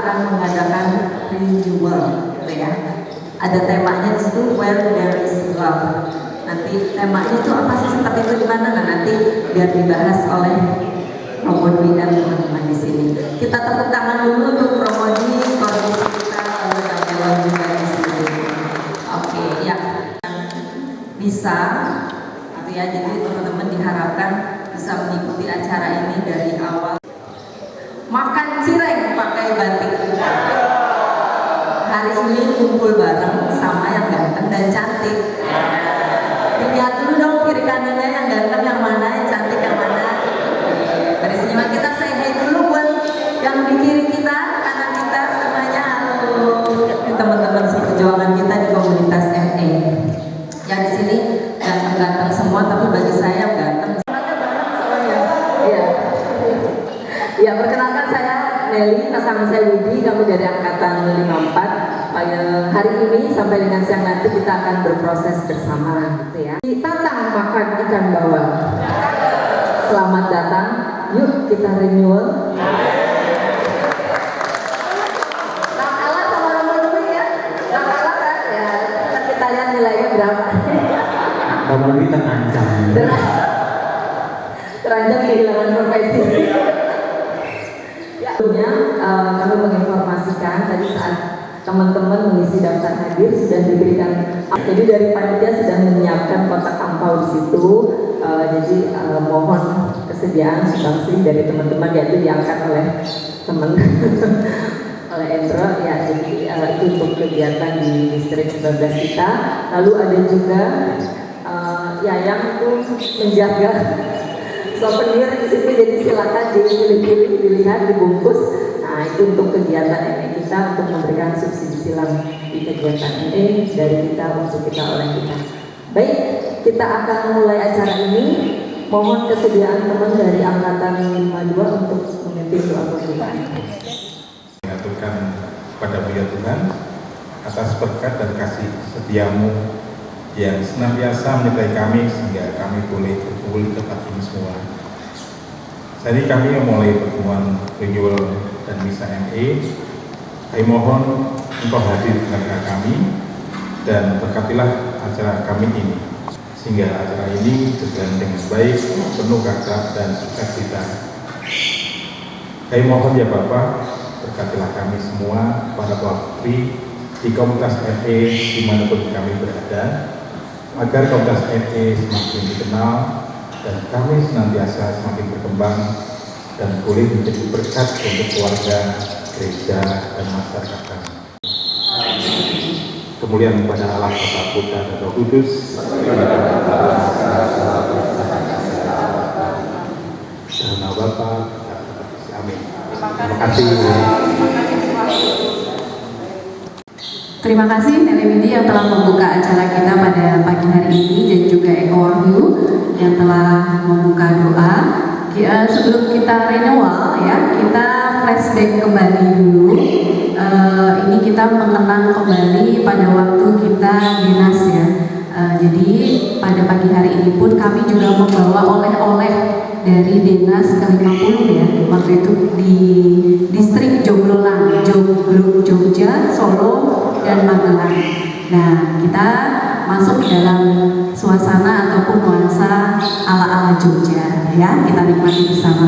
akan mengadakan renewal, gitu ya. Ada temanya di situ, where there is love. Nanti temanya itu apa sih, seperti itu di mana? Nah, nanti biar dibahas oleh Promodi dan teman-teman di sini. Kita tepuk tangan dulu untuk Promodi, kondisi kita lalu Damelo juga di sini. Oke, ya. Bisa, gitu ya. Jadi teman-teman diharapkan bisa mengikuti acara ini dari awal. Makan cireng pakai batik. Hari ini kumpul bareng sama yang ganteng dan cantik. Dilihat dulu dong kiri kanannya, yang ganteng yang mana, yang cantik yang mana. Dari senyuman kita say hi dulu buat yang di kiri kita, kanan kita semuanya. Halo teman-teman seperjuangan kita di komunitas MA. Yang di sini ganteng-ganteng semua, tapi bagi saya yang ganteng. Iya. Ya, perkenalkan saya Nelly, pasangan saya Widi, kami dari angkatan 54. Hari ini sampai dengan siang nanti kita akan berproses bersama, gitu ya. Tatang makan ikan bawal. Selamat datang. Yuk kita renewal. Gak kalah sama nomor dulu ya. Gak kalah kan ya. Kita lihat nilainya berapa. Nomor ini terancam. Terancam kehilangan profesi. Ya, kami menginformasikan tadi saat teman-teman mengisi daftar hadir sudah diberikan. Jadi dari panitia sudah menyiapkan kotak ampau di situ. Jadi mohon kesediaan sumbangsi dari teman-teman, yaitu diangkat oleh teman oleh Endro ya. Jadi itu untuk kegiatan di distrik 19 kita. Lalu ada juga yang itu menjaga souvenir di sini, jadi silakan dipilih-pilih, dilihat, dibungkus. Nah, itu untuk kegiatan ini kita untuk memberikan subsidi silang di kegiatan ini dari kita untuk kita oleh kita. Baik, kita akan mulai acara ini. Mohon kesediaan teman dari angkatan 52 untuk memimpin doa pembukaan. Mengaturkan pada Beliau Tuhan atas berkat dan kasih setiamu yang senantiasa menyertai kami sehingga kami boleh berkumpul di tempat ini semua. Saat ini kami memulai pertemuan renewal dan misa MA. Kami mohon Engkau hadir di tengah kami dan berkatilah acara kami ini sehingga acara ini berjalan dengan baik, penuh berkat dan sukacita. Kami mohon ya Bapa, berkatilah kami semua, para putri di komunitas MA dimanapun kami berada, agar komunitas MA semakin dikenal dan kami senantiasa semakin berkembang dan boleh menjadi berkat untuk keluarga, gereja, dan masyarakat kami. Kemuliaan kepada Allah Bapa, Putra, dan Roh Kudus. Karena Bapa, amin. Terima kasih. Terima kasih Nelly Widi yang telah membuka acara kita pada pagi hari ini, dan juga Eko Wahyu yang telah membuka doa. Sebelum kita renewal ya, kita flashback kembali dulu. Ini kita mengenang kembali pada waktu kita dinas ya. Jadi pada pagi hari ini pun kami juga membawa oleh-oleh dari dinas ke-50 ya, waktu itu di distrik Joglolang, Jogja, Solo, dan Magelang. Nah, kita masuk dalam suasana ataupun nuansa ala-ala Jogja ya, kita nikmati bersama.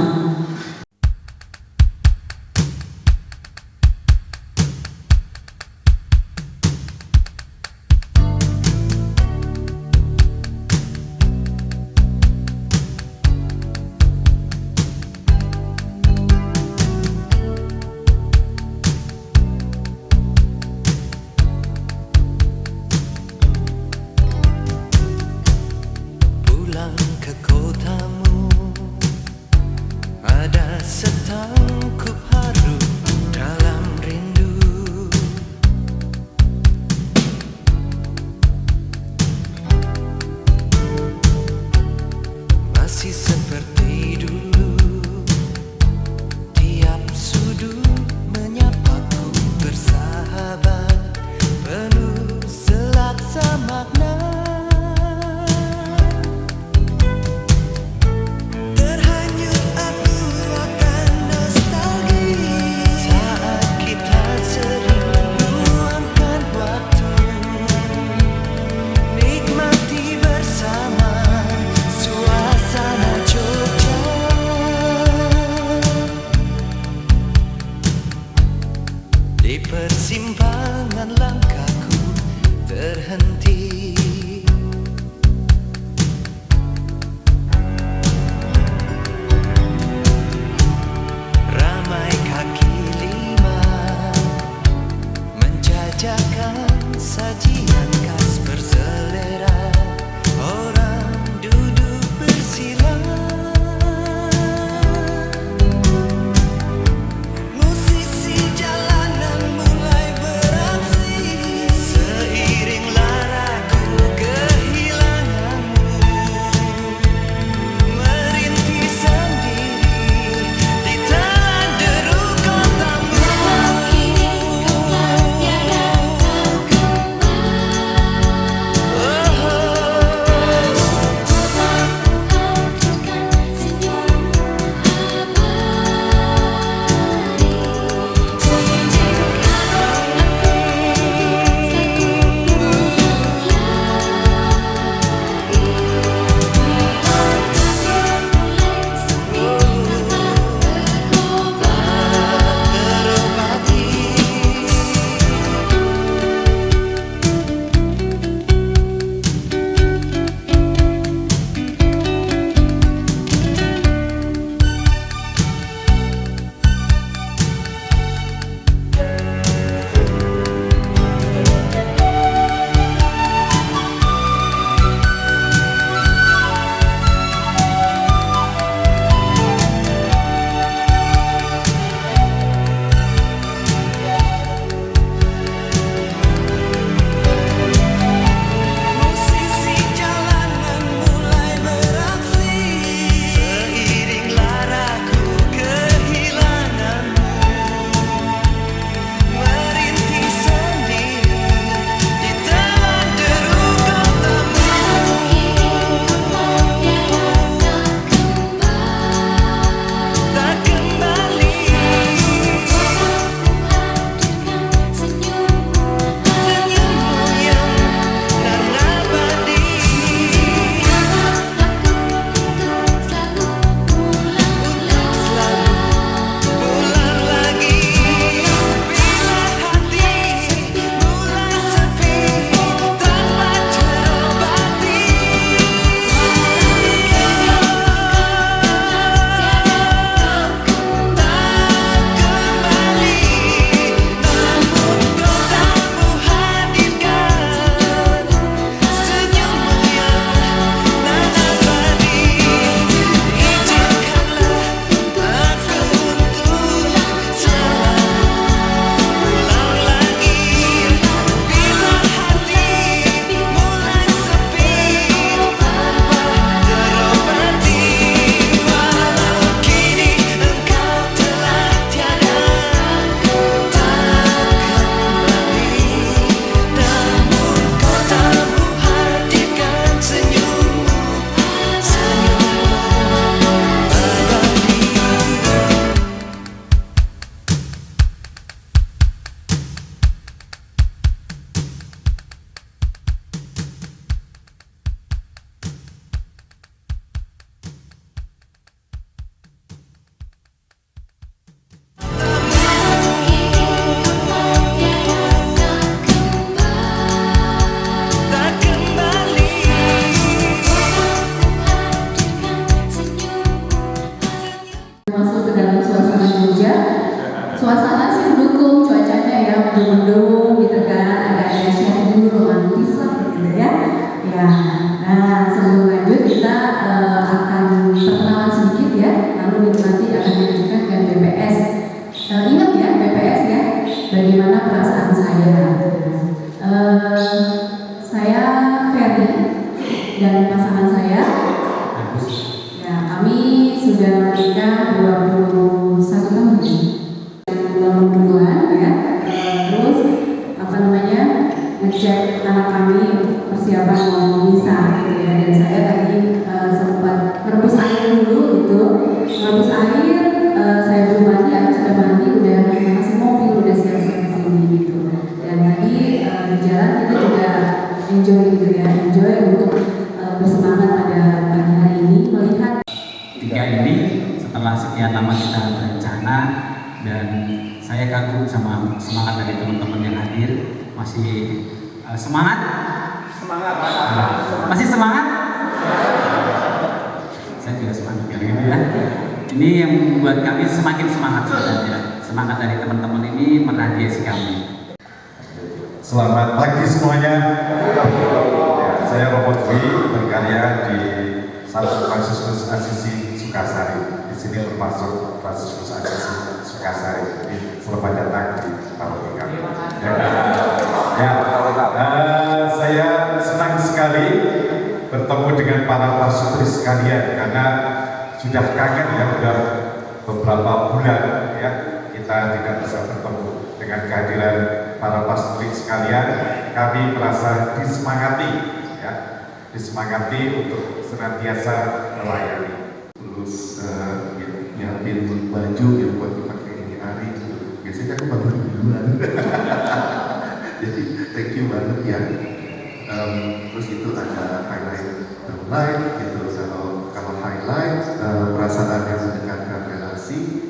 Ferry dan pasangan saya. Ya, kami sudah menikah 21 tahun ya. Tahun kedua ya. Terus ngecek anak kami persiapan mau misah gitu ya. Dan saya tadi sempat merebus air dulu gitu. Merebus air, saya belum mandi, aku sudah mandi, udah masuk mobil, udah siap-siap ke sini gitu. Dan tadi di jalan kita juga enjoy gitu ya, enjoy untuk bersemangat pada pagi hari ini melihat Tiga ini setelah sekian lama kita berencana, dan saya kagum sama semangat dari teman-teman yang hadir. Masih semangat? Masih semangat? Saya juga semangat ya. Ini yang membuat kami semakin semangat sebenarnya. Semangat dari teman-teman ini meradiasi kami. Selamat pagi semuanya. Saya Robot Dwi, berkarya di Satu Fransiskus Asisi Sukasari. Di sini termasuk Fransiskus Asisi Sukasari. Jadi selamat datang di paroki kami. Saya senang sekali bertemu dengan para pasutri sekalian karena sudah kangen ya, sudah beberapa bulan ya kita tidak bisa bertemu. Dengan kehadiran para pasutri sekalian, kami merasa disemangati ya, disemangati untuk senantiasa melayani. Terus nyiapin baju yang buat dipakai ini hari gitu. Biasanya aku bangun duluan. Jadi thank you banget ya. Terus itu ada highlight downline gitu. Kalau highlight perasaan yang mendekatkan relasi.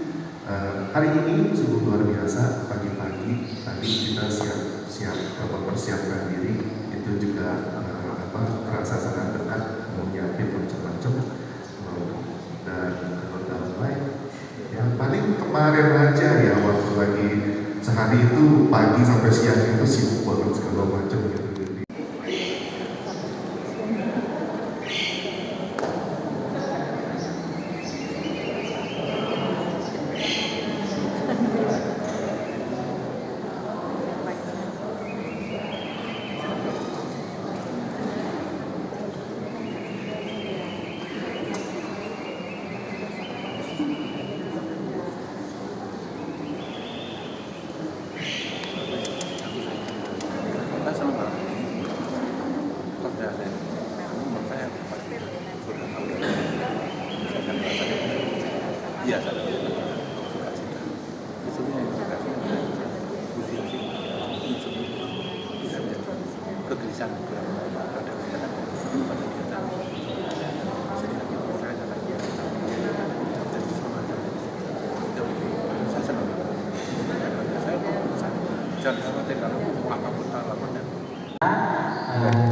Hari ini sungguh luar biasa. Pagi-pagi tadi kita siap mempersiapkan diri. Itu juga terasa sangat dekat, mau nyiapin macam-macam. Dan kalau downline yang paling kemarin aja ya, waktu lagi sehari itu pagi sampai siang itu sibuk banget segala macam gitu. Iya, saya suka cita. Itu yang suka cita. Kegelisahan yang ada kegiatan pada kegiatan. Jadi saya ada lagi jadi semangat. Saya senang. Saya jangan khawatir kalau apapun tak lakukan.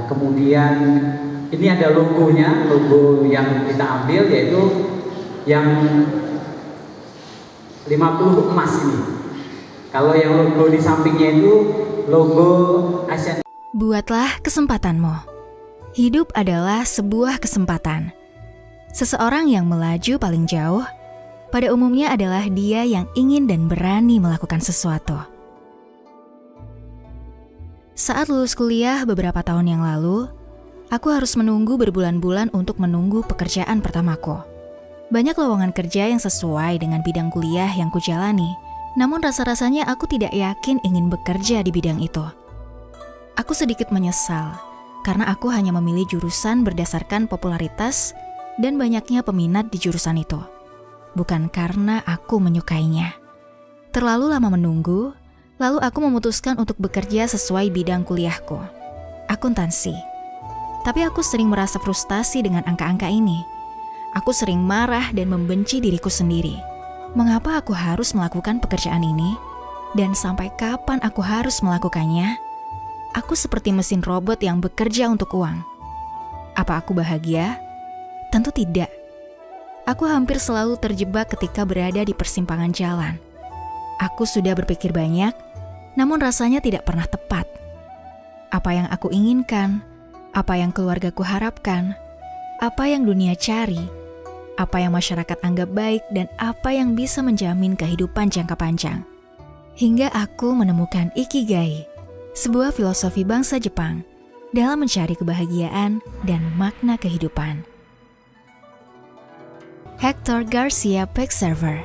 Kemudian ini ada logonya, logo yang kita ambil yaitu yang 50 emas ini. Kalau yang logo di sampingnya itu logo Asian. Buatlah kesempatanmu. Hidup adalah sebuah kesempatan. Seseorang yang melaju paling jauh, pada umumnya adalah dia yang ingin dan berani melakukan sesuatu. Saat lulus kuliah beberapa tahun yang lalu, aku harus menunggu berbulan-bulan untuk menunggu pekerjaan pertamaku. Banyak lowongan kerja yang sesuai dengan bidang kuliah yang kujalani, namun rasa-rasanya aku tidak yakin ingin bekerja di bidang itu. Aku sedikit menyesal, karena aku hanya memilih jurusan berdasarkan popularitas dan banyaknya peminat di jurusan itu. Bukan karena aku menyukainya. Terlalu lama menunggu, lalu aku memutuskan untuk bekerja sesuai bidang kuliahku, akuntansi. Tapi aku sering merasa frustasi dengan angka-angka ini. Aku sering marah dan membenci diriku sendiri. Mengapa aku harus melakukan pekerjaan ini? Dan sampai kapan aku harus melakukannya? Aku seperti mesin robot yang bekerja untuk uang. Apa aku bahagia? Tentu tidak. Aku hampir selalu terjebak ketika berada di persimpangan jalan. Aku sudah berpikir banyak, namun rasanya tidak pernah tepat. Apa yang aku inginkan, apa yang keluargaku harapkan, apa yang dunia cari, apa yang masyarakat anggap baik, dan apa yang bisa menjamin kehidupan jangka panjang. Hingga aku menemukan Ikigai, sebuah filosofi bangsa Jepang, dalam mencari kebahagiaan dan makna kehidupan. Hector Garcia Peixerver.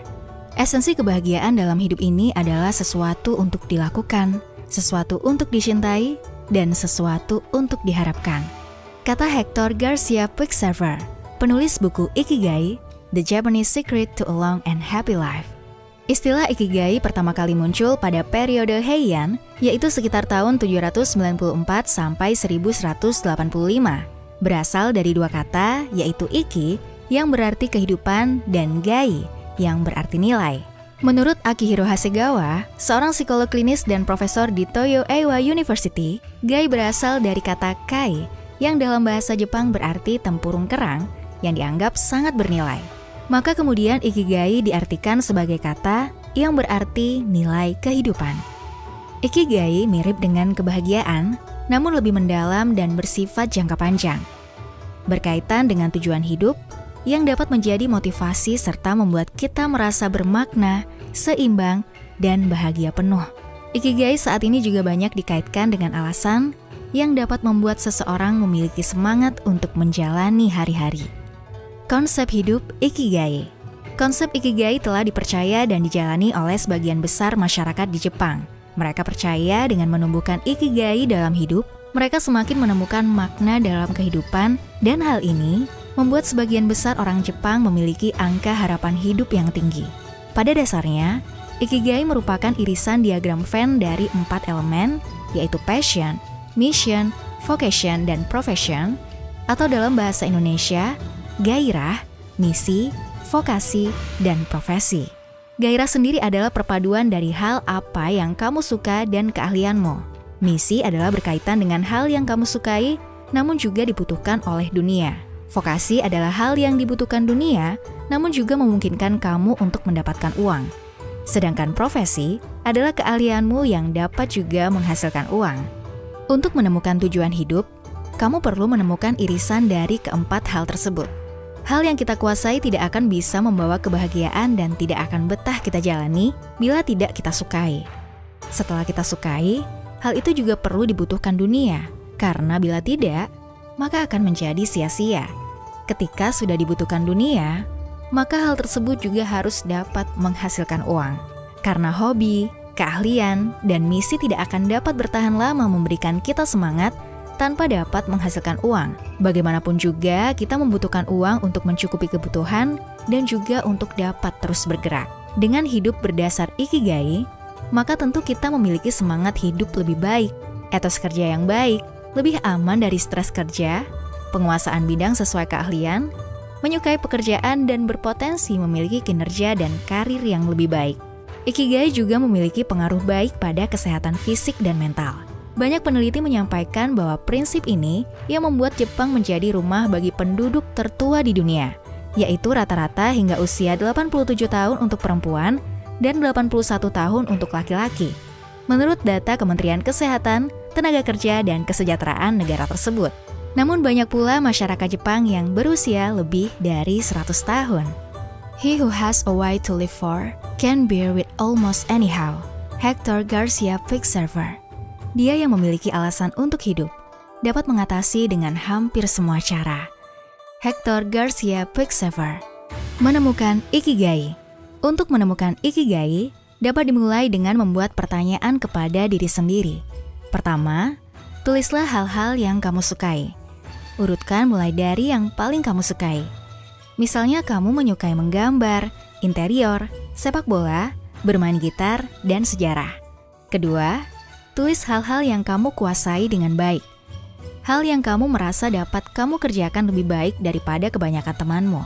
Esensi kebahagiaan dalam hidup ini adalah sesuatu untuk dilakukan, sesuatu untuk dicintai, dan sesuatu untuk diharapkan. Kata Hector Garcia Peixerver, penulis buku Ikigai, The Japanese Secret to a Long and Happy Life. Istilah Ikigai pertama kali muncul pada periode Heian, yaitu sekitar tahun 794 sampai 1185. Berasal dari dua kata, yaitu Iki, yang berarti kehidupan, dan Gai, yang berarti nilai. Menurut Akihiro Hasegawa, seorang psikolog klinis dan profesor di Toyo Eiwa University, Gai berasal dari kata Kai, yang dalam bahasa Jepang berarti tempurung kerang, yang dianggap sangat bernilai. Maka kemudian Ikigai diartikan sebagai kata yang berarti nilai kehidupan. Ikigai mirip dengan kebahagiaan, namun lebih mendalam dan bersifat jangka panjang. Berkaitan dengan tujuan hidup, yang dapat menjadi motivasi serta membuat kita merasa bermakna, seimbang, dan bahagia penuh. Ikigai saat ini juga banyak dikaitkan dengan alasan yang dapat membuat seseorang memiliki semangat untuk menjalani hari-hari. Konsep hidup Ikigai. Konsep Ikigai telah dipercaya dan dijalani oleh sebagian besar masyarakat di Jepang. Mereka percaya dengan menumbuhkan Ikigai dalam hidup, mereka semakin menemukan makna dalam kehidupan, dan hal ini membuat sebagian besar orang Jepang memiliki angka harapan hidup yang tinggi. Pada dasarnya, Ikigai merupakan irisan diagram Venn dari 4 elemen, yaitu passion, mission, vocation, dan profession, atau dalam bahasa Indonesia, gairah, misi, vokasi, dan profesi. Gairah sendiri adalah perpaduan dari hal apa yang kamu suka dan keahlianmu. Misi adalah berkaitan dengan hal yang kamu sukai, namun juga dibutuhkan oleh dunia. Vokasi adalah hal yang dibutuhkan dunia, namun juga memungkinkan kamu untuk mendapatkan uang. Sedangkan profesi adalah keahlianmu yang dapat juga menghasilkan uang. Untuk menemukan tujuan hidup, kamu perlu menemukan irisan dari keempat hal tersebut. Hal yang kita kuasai tidak akan bisa membawa kebahagiaan dan tidak akan betah kita jalani bila tidak kita sukai. Setelah kita sukai, hal itu juga perlu dibutuhkan dunia, karena bila tidak, maka akan menjadi sia-sia. Ketika sudah dibutuhkan dunia, maka hal tersebut juga harus dapat menghasilkan uang. Karena hobi, keahlian, dan misi tidak akan dapat bertahan lama memberikan kita semangat tanpa dapat menghasilkan uang. Bagaimanapun juga, kita membutuhkan uang untuk mencukupi kebutuhan dan juga untuk dapat terus bergerak. Dengan hidup berdasar Ikigai, maka tentu kita memiliki semangat hidup lebih baik, etos kerja yang baik, lebih aman dari stres kerja, penguasaan bidang sesuai keahlian, menyukai pekerjaan, dan berpotensi memiliki kinerja dan karir yang lebih baik. Ikigai juga memiliki pengaruh baik pada kesehatan fisik dan mental. Banyak peneliti menyampaikan bahwa prinsip ini yang membuat Jepang menjadi rumah bagi penduduk tertua di dunia, yaitu rata-rata hingga usia 87 tahun untuk perempuan dan 81 tahun untuk laki-laki. Menurut data Kementerian Kesehatan, Tenaga Kerja, dan Kesejahteraan negara tersebut. Namun banyak pula masyarakat Jepang yang berusia lebih dari 100 tahun. He who has a why to live for can bear with almost anyhow. Hector Garcia Peixerver. Dia yang memiliki alasan untuk hidup dapat mengatasi dengan hampir semua cara. Hector Garcia Peixerver. Menemukan Ikigai. Untuk menemukan Ikigai dapat dimulai dengan membuat pertanyaan kepada diri sendiri. Pertama, tulislah hal-hal yang kamu sukai. Urutkan mulai dari yang paling kamu sukai. Misalnya kamu menyukai menggambar, interior, sepak bola, bermain gitar, dan sejarah. Kedua, tulis hal-hal yang kamu kuasai dengan baik. Hal yang kamu merasa dapat kamu kerjakan lebih baik daripada kebanyakan temanmu.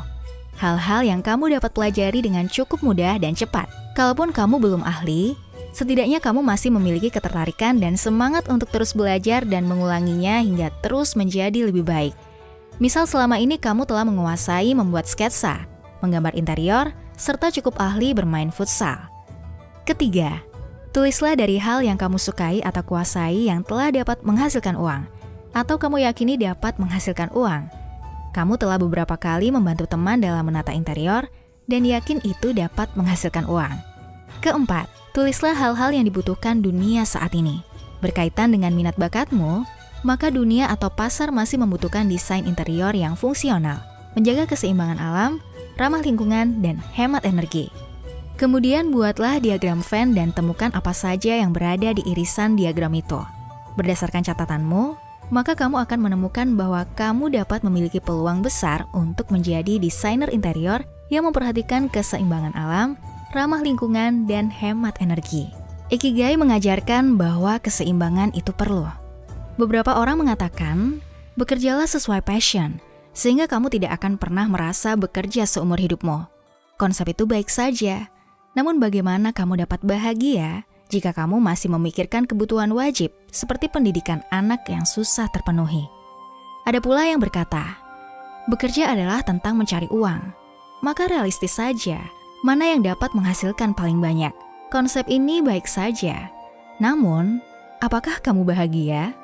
Hal-hal yang kamu dapat pelajari dengan cukup mudah dan cepat. Kalaupun kamu belum ahli, setidaknya kamu masih memiliki ketertarikan dan semangat untuk terus belajar dan mengulanginya hingga terus menjadi lebih baik. Misal selama ini kamu telah menguasai membuat sketsa, menggambar interior, serta cukup ahli bermain futsal. Ketiga, tulislah dari hal yang kamu sukai atau kuasai yang telah dapat menghasilkan uang, atau kamu yakini dapat menghasilkan uang. Kamu telah beberapa kali membantu teman dalam menata interior dan yakin itu dapat menghasilkan uang. Keempat, tulislah hal-hal yang dibutuhkan dunia saat ini. Berkaitan dengan minat bakatmu, maka dunia atau pasar masih membutuhkan desain interior yang fungsional, menjaga keseimbangan alam, ramah lingkungan, dan hemat energi. Kemudian buatlah diagram Venn dan temukan apa saja yang berada di irisan diagram itu. Berdasarkan catatanmu, maka kamu akan menemukan bahwa kamu dapat memiliki peluang besar untuk menjadi desainer interior yang memperhatikan keseimbangan alam, ramah lingkungan, dan hemat energi. Ikigai mengajarkan bahwa keseimbangan itu perlu. Beberapa orang mengatakan, bekerjalah sesuai passion, sehingga kamu tidak akan pernah merasa bekerja seumur hidupmu. Konsep itu baik saja, namun bagaimana kamu dapat bahagia jika kamu masih memikirkan kebutuhan wajib seperti pendidikan anak yang susah terpenuhi? Ada pula yang berkata, bekerja adalah tentang mencari uang, maka realistis saja mana yang dapat menghasilkan paling banyak. Konsep ini baik saja, namun apakah kamu bahagia?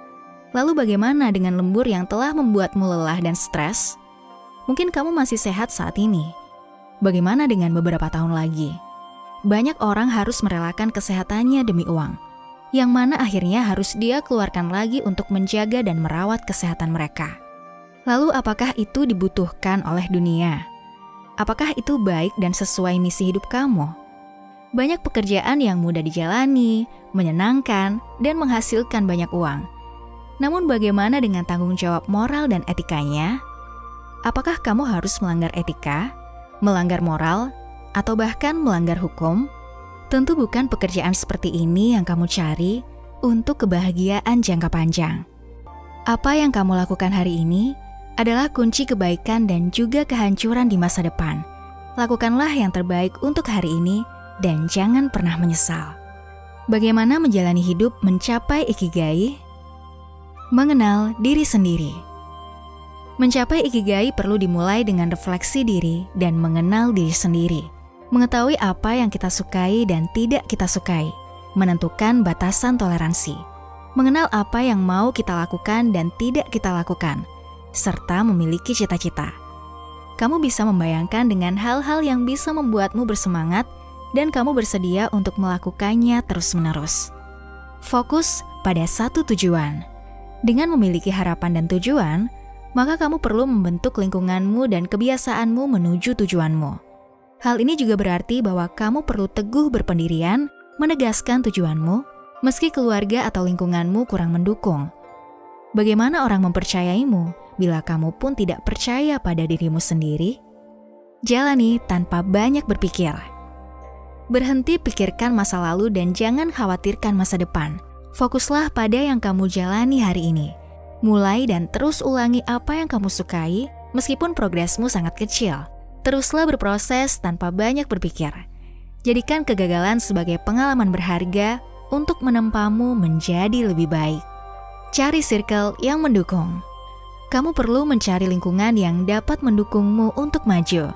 Lalu bagaimana dengan lembur yang telah membuatmu lelah dan stres? Mungkin kamu masih sehat saat ini. Bagaimana dengan beberapa tahun lagi? Banyak orang harus merelakan kesehatannya demi uang, yang mana akhirnya harus dia keluarkan lagi untuk menjaga dan merawat kesehatan mereka. Lalu apakah itu dibutuhkan oleh dunia? Apakah itu baik dan sesuai misi hidup kamu? Banyak pekerjaan yang mudah dijalani, menyenangkan, dan menghasilkan banyak uang. Namun bagaimana dengan tanggung jawab moral dan etikanya? Apakah kamu harus melanggar etika, melanggar moral, atau bahkan melanggar hukum? Tentu bukan pekerjaan seperti ini yang kamu cari untuk kebahagiaan jangka panjang. Apa yang kamu lakukan hari ini adalah kunci kebaikan dan juga kehancuran di masa depan. Lakukanlah yang terbaik untuk hari ini dan jangan pernah menyesal. Bagaimana menjalani hidup mencapai ikigai? Mengenal diri sendiri. Mencapai ikigai perlu dimulai dengan refleksi diri dan mengenal diri sendiri. Mengetahui apa yang kita sukai dan tidak kita sukai. Menentukan batasan toleransi. Mengenal apa yang mau kita lakukan dan tidak kita lakukan. Serta memiliki cita-cita. Kamu bisa membayangkan dengan hal-hal yang bisa membuatmu bersemangat dan kamu bersedia untuk melakukannya terus-menerus. Fokus pada satu tujuan. Dengan memiliki harapan dan tujuan, maka kamu perlu membentuk lingkunganmu dan kebiasaanmu menuju tujuanmu. Hal ini juga berarti bahwa kamu perlu teguh berpendirian, menegaskan tujuanmu, meski keluarga atau lingkunganmu kurang mendukung. Bagaimana orang mempercayaimu bila kamu pun tidak percaya pada dirimu sendiri? Jalani tanpa banyak berpikir. Berhenti pikirkan masa lalu dan jangan khawatirkan masa depan. Fokuslah pada yang kamu jalani hari ini. Mulai dan terus ulangi apa yang kamu sukai, meskipun progresmu sangat kecil. Teruslah berproses tanpa banyak berpikir. Jadikan kegagalan sebagai pengalaman berharga untuk menempamu menjadi lebih baik. Cari circle yang mendukung. Kamu perlu mencari lingkungan yang dapat mendukungmu untuk maju.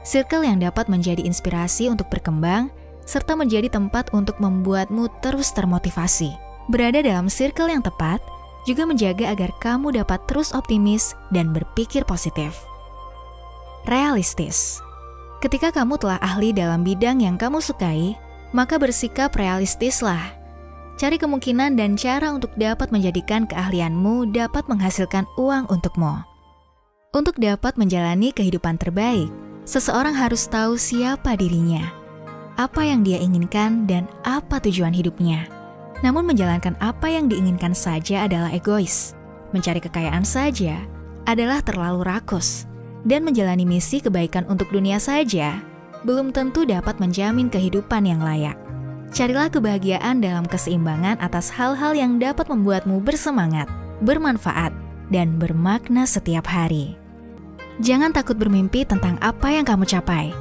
Circle yang dapat menjadi inspirasi untuk berkembang, serta menjadi tempat untuk membuatmu terus termotivasi. Berada dalam circle yang tepat juga menjaga agar kamu dapat terus optimis dan berpikir positif. Realistis. Ketika kamu telah ahli dalam bidang yang kamu sukai, maka bersikap realistislah. Cari kemungkinan dan cara untuk dapat menjadikan keahlianmu dapat menghasilkan uang untukmu. Untuk dapat menjalani kehidupan terbaik, seseorang harus tahu siapa dirinya, apa yang dia inginkan, dan apa tujuan hidupnya. Namun menjalankan apa yang diinginkan saja adalah egois. Mencari kekayaan saja adalah terlalu rakus. Dan menjalani misi kebaikan untuk dunia saja belum tentu dapat menjamin kehidupan yang layak. Carilah kebahagiaan dalam keseimbangan atas hal-hal yang dapat membuatmu bersemangat, bermanfaat, dan bermakna setiap hari. Jangan takut bermimpi tentang apa yang kamu capai.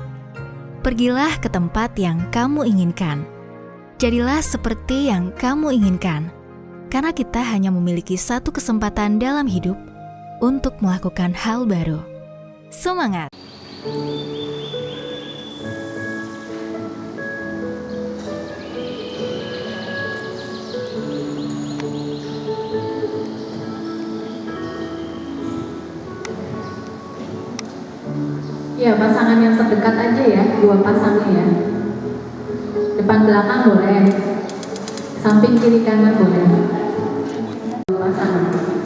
Pergilah ke tempat yang kamu inginkan. Jadilah seperti yang kamu inginkan. Karena kita hanya memiliki satu kesempatan dalam hidup untuk melakukan hal baru. Semangat! Ya, pasangan yang terdekat aja ya, dua pasangnya ya. Depan belakang boleh, samping kiri kanan boleh. Dua pasangan.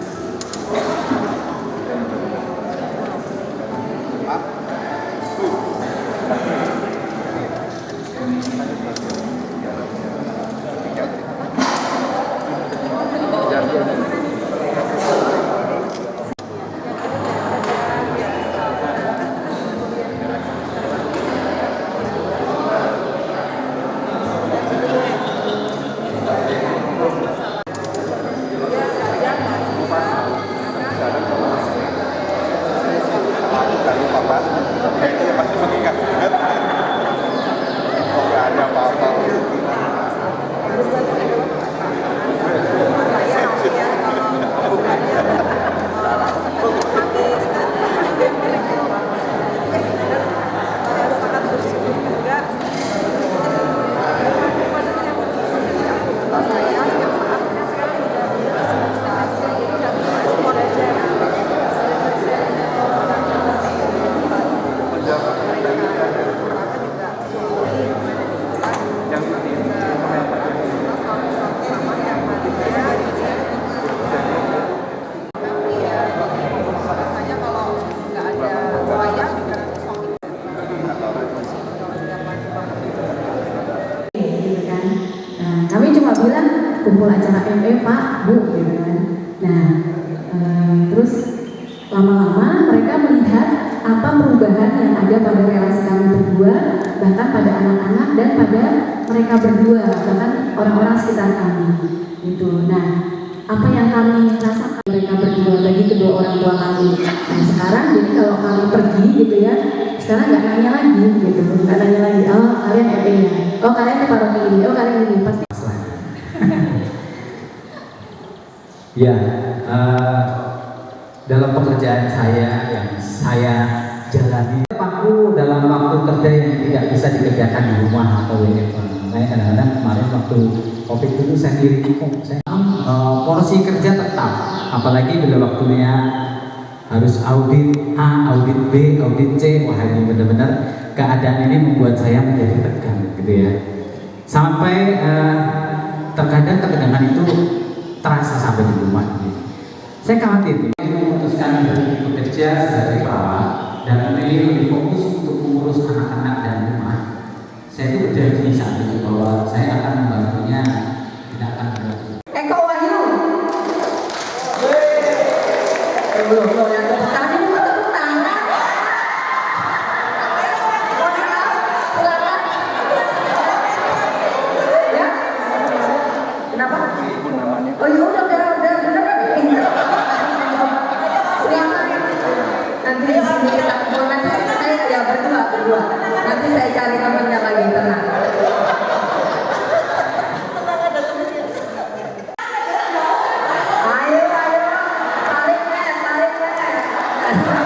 acara ME Pak, Bu, gitu kan. Nah, terus lama-lama mereka melihat apa perubahan yang ada pada relasi kami berdua, bahkan pada anak-anak dan pada mereka berdua, bahkan orang-orang sekitar kami. Gitu. Nah, apa yang kami rasakan mereka berdua bagi kedua orang tua kami. Nah, sekarang jadi kalau kami pergi gitu ya, sekarang nggak nanya lagi gitu, nggak nanya lagi. Oh kalian ME-nya, oh kalian ke paroki ini, oh kalian ini pasti. Ya, dalam pekerjaan saya yang saya jalani, aku dalam waktu kerja yang tidak bisa dikerjakan di rumah atau WFH. Saya kadang-kadang kemarin waktu COVID itu saya diri, porsi kerja tetap, apalagi bila waktunya harus audit A, audit B, audit C. Wah, ini benar-benar keadaan ini membuat saya menjadi tegang gitu ya. Sampai terkadang ketegangan itu terasa sampai di rumah gitu. Saya khawatir memutuskan berhenti bekerja sebagai perawat dan memilih lebih fokus untuk mengurus anak-anak dan rumah. Saya itu berjanji saat itu bahwa saya akan membantunya, tidak akan berhenti. Eko Wahyu. Belum yang tepuk tangan ini mau tepuk tangan. Silakan. Ya. Kenapa? Oh iya udah bener. Silakan. Nanti di sini kita kumpul, nanti saya ya berdua. Nanti saya cari temannya lagi, tenang. Ayo, tarik men. Panggil.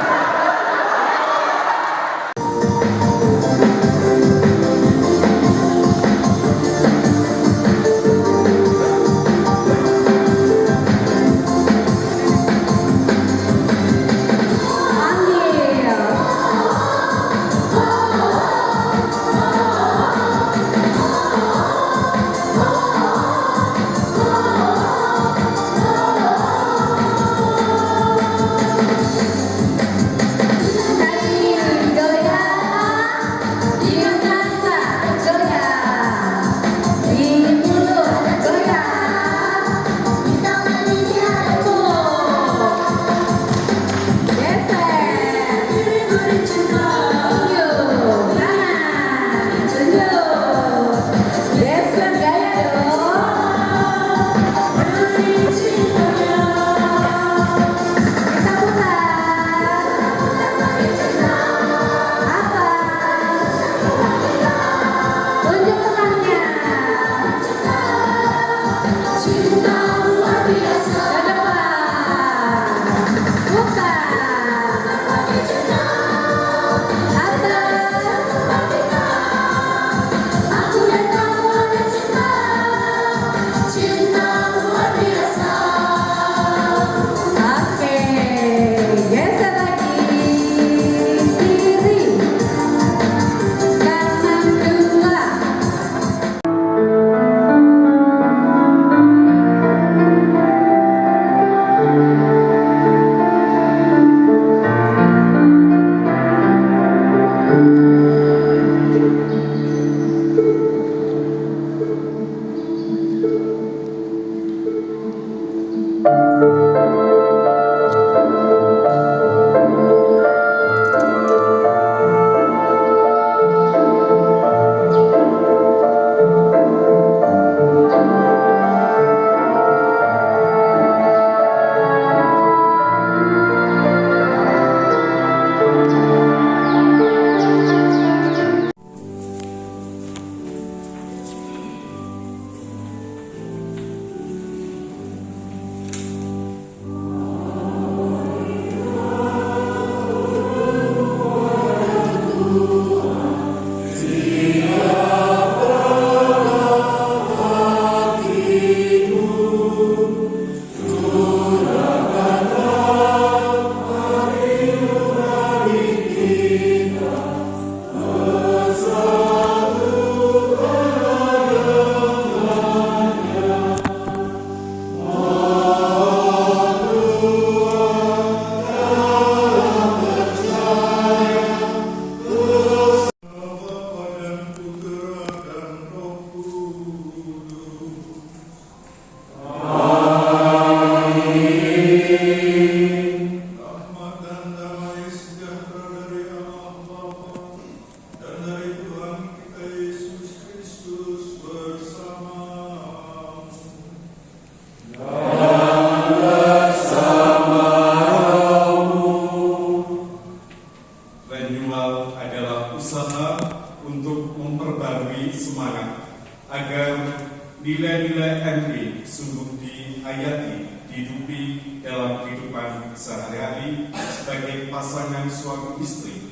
nilai-nilai NI sungguh dihayati, dihidupi dalam kehidupan sehari-hari sebagai pasangan suami istri.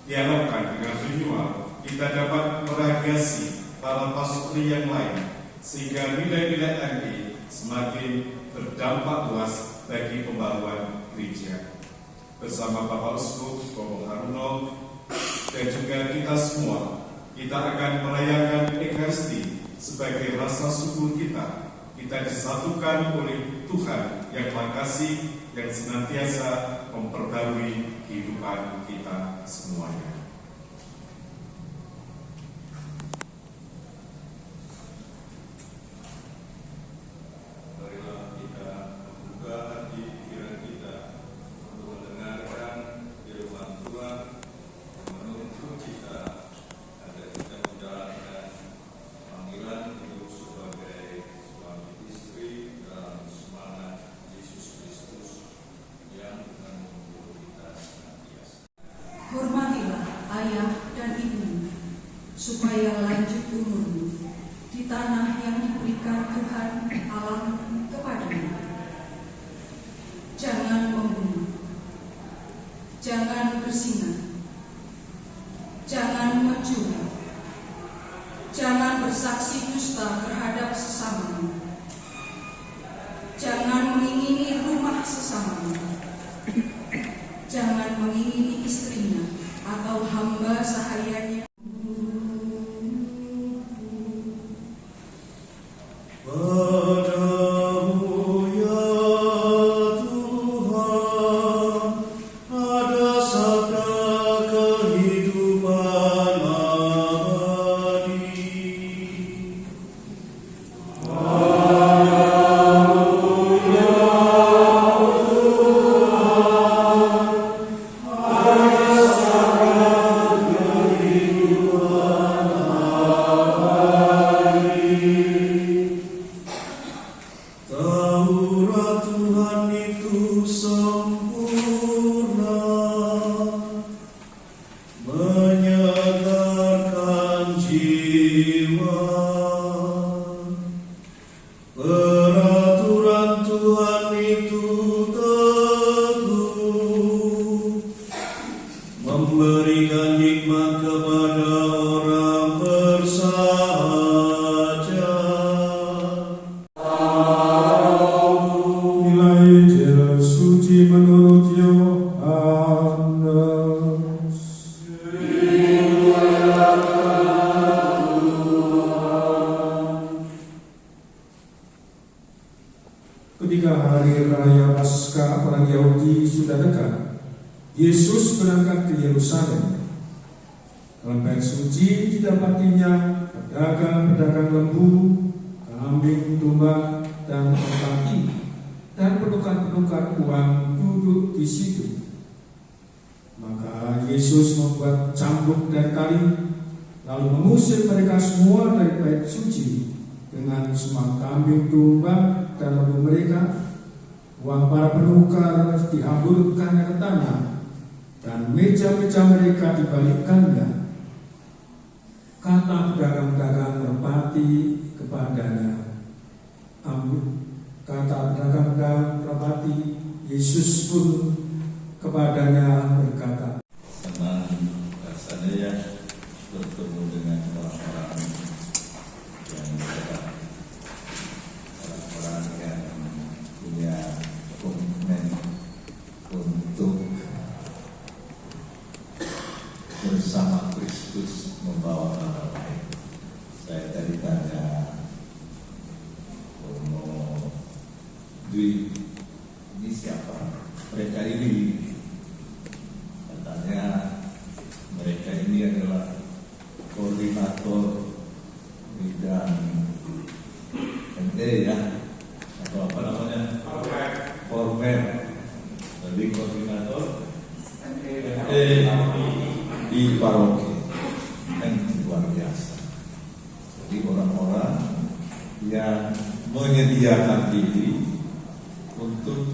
Diharapkan dengan renewal kita dapat meragasi para pasutri yang lain sehingga nilai-nilai NI semakin berdampak luas bagi pembaruan gereja. Bersama Bapak Uskup Bapak Haruno dan juga kita semua, kita akan merayakan Ekaristi sebagai rasa syukur kita. Kita disatukan oleh Tuhan yang Maha Kasih, yang senantiasa memperbarui kehidupan kita semuanya. Marilah kita membuka hati pikiran kita untuk mendengarkan firman Tuhan yang menuntut kita agar kita menjalankan panggilan hidup sebagai suami istri dalam semangat Yesus Kristus yang menuntut kita senantiasa. Hormatilah ayah dan ibu, supaya lanjut umurmu di tanah yang diberikan Tuhan Allah kepadamu. Jangan membunuh, jangan berzina, jangan mencuri, jangan bersaksi dusta terhadap sesamamu, jangan mengingini rumah sesamamu, jangan mengingini istrinya atau hamba sahayanya. Padamu ya Tuhan ada sabda kehidupan abadi. Taurat Tuhan itu sempurna, menyegarkan jiwa. Peraturan Tuhan itu teguh, memberikan hikmat kepada orang bersahaja. Nilai jalan suci menurut Yohanes. Ketika hari raya Paskah orang Yahudi sudah dekat, Yesus berangkat ke Yerusalem. Dalam bait suci didapatinya pedagang-pedagang lembu, kambing, domba, dan merpati, dan penukar-penukar uang duduk di situ. Maka Yesus membuat cambuk dan tali, lalu mengusir mereka semua dari bait suci dengan semua kambing, domba, dan lembu mereka. Uang para penukar dihamburkannya ke tanah, dan meja-meja mereka dibalikkannya. Kata pedagang-pedagang merpati kepadanya, kata pedagang-pedagang merpati, Yesus pun kepadanya berkata, Senang rasanya ya bertemu dengan orang-orang yang berat, orang-orang yang punya komitmen untuk bersama Kristus membawa orang lain. Saya tadi tanya Dwi, ini siapa? Mereka ini, katanya mereka ini adalah koordinator bidang MD ya, atau apa namanya? Former. Jadi koordinator MD di paroki, yang luar biasa. Jadi orang-orang yang menyediakan diri untuk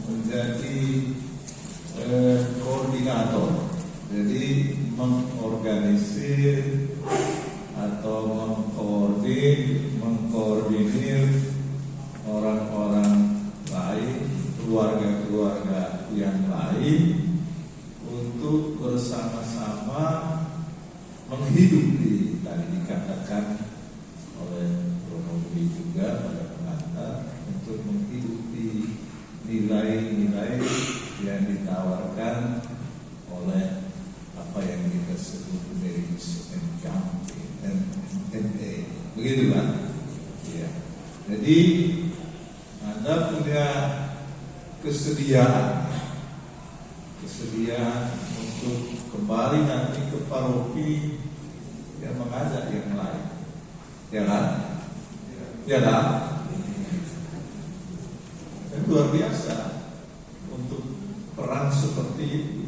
menjadi koordinator, jadi mengorganisir atau mengkoordinir mengkoordinir orang-orang lain, keluarga-keluarga yang lain untuk bersama-sama menghidupi, tadi dikatakan oleh Romobi juga pada pengantar, untuk menghidupi nilai-nilai yang ditawarkan oleh apa yang kita sebut values and counting MA, begitu kan? Ya. Jadi Anda punya kesediaan untuk kembali nanti ke paroki yang mengajak yang lain, ya kan? Ya kan? Dan luar biasa untuk peran seperti itu.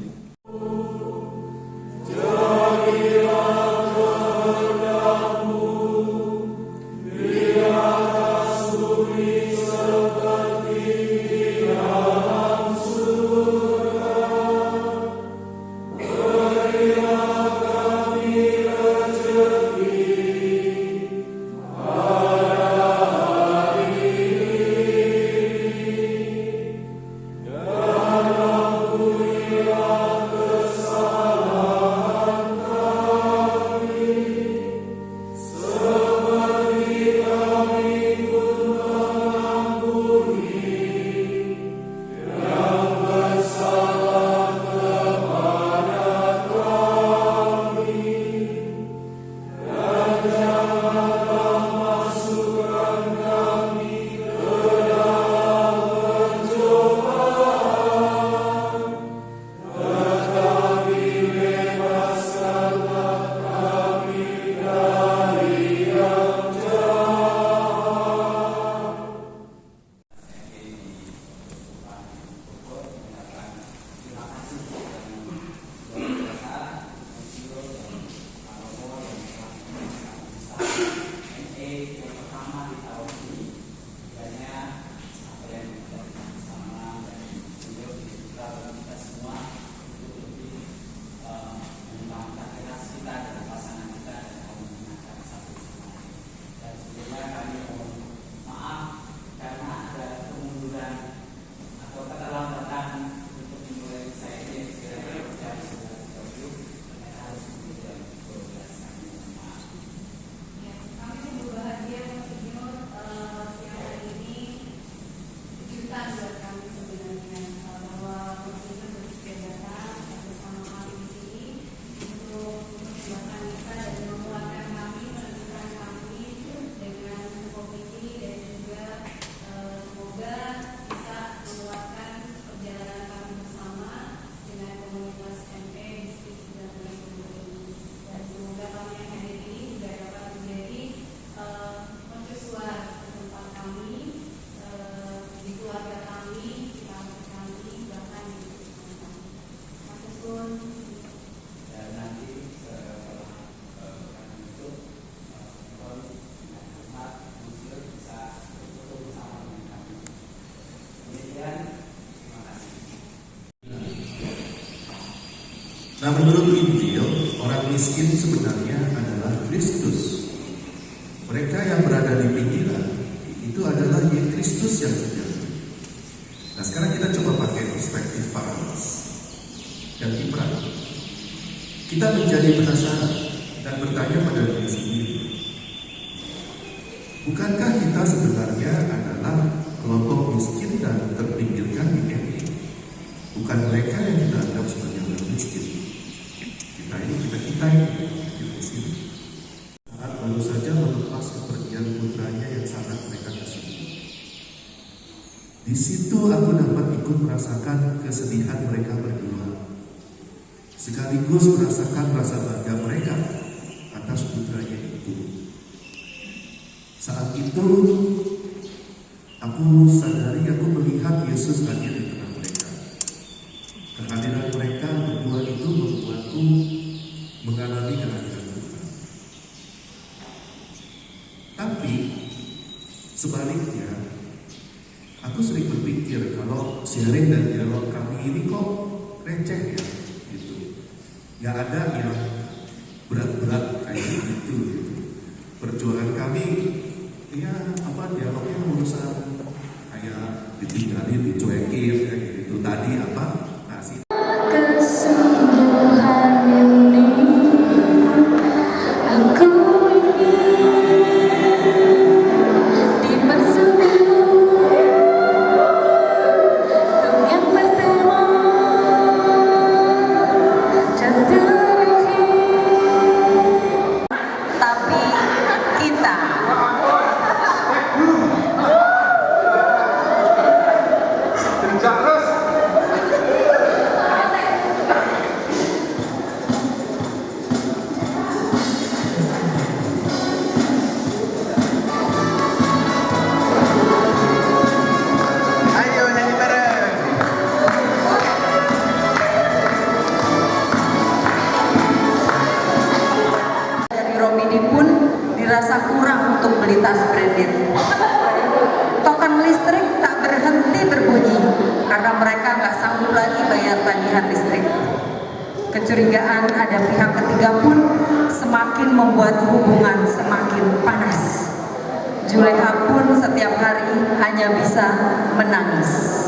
Nah, menurut Injil, orang miskin sebenarnya adalah Kristus. Mereka yang berada di pinggiran itu adalah Kristus yang sejati. Nah, sekarang kita coba pakai perspektif paradoks dan kiprah. Kita menjadi penasaran dan bertanya pada diri sendiri, bukankah kita sebenarnya adalah kelompok miskin dan terpinggirkan di MI? Bukan mereka yang kita anggap sebagai orang miskin. Kita ini di sini. Saat baru saja melepas kepergian putranya yang sangat mereka kasihi. Di situ aku dapat ikut merasakan kesedihan mereka berdua, sekaligus merasakan rasa bangga mereka atas putranya itu. Saat itu aku sadari aku melihat Yesus hadir di tengah mereka. Kehadiran mereka berdua itu membuatku mengalami kehadiran Tuhan. Tapi sebaliknya, aku sering berpikir kalau sharing dan dialog kami ini kok receh ya, gitu. Gak ada yang berat-berat kayak gitu. Perjuangan kami, ya bosan, kayak ditinggalin, dicuekin, kayak gitu. Tadi apa? Nasi. Kesungguhan ini aku ingin dibersamamu untuk yang pertama dan terakhir. Tapi kita dari Romidi pun dirasa kurang untuk beli tas branded. Token listrik tak berhenti berbunyi karena mereka nggak sanggup lagi bayar tagihan listrik. Kecurigaan ada pihak ketiga pun semakin membuat hubungan semakin panas. Juleha pun setiap hari hanya bisa menangis.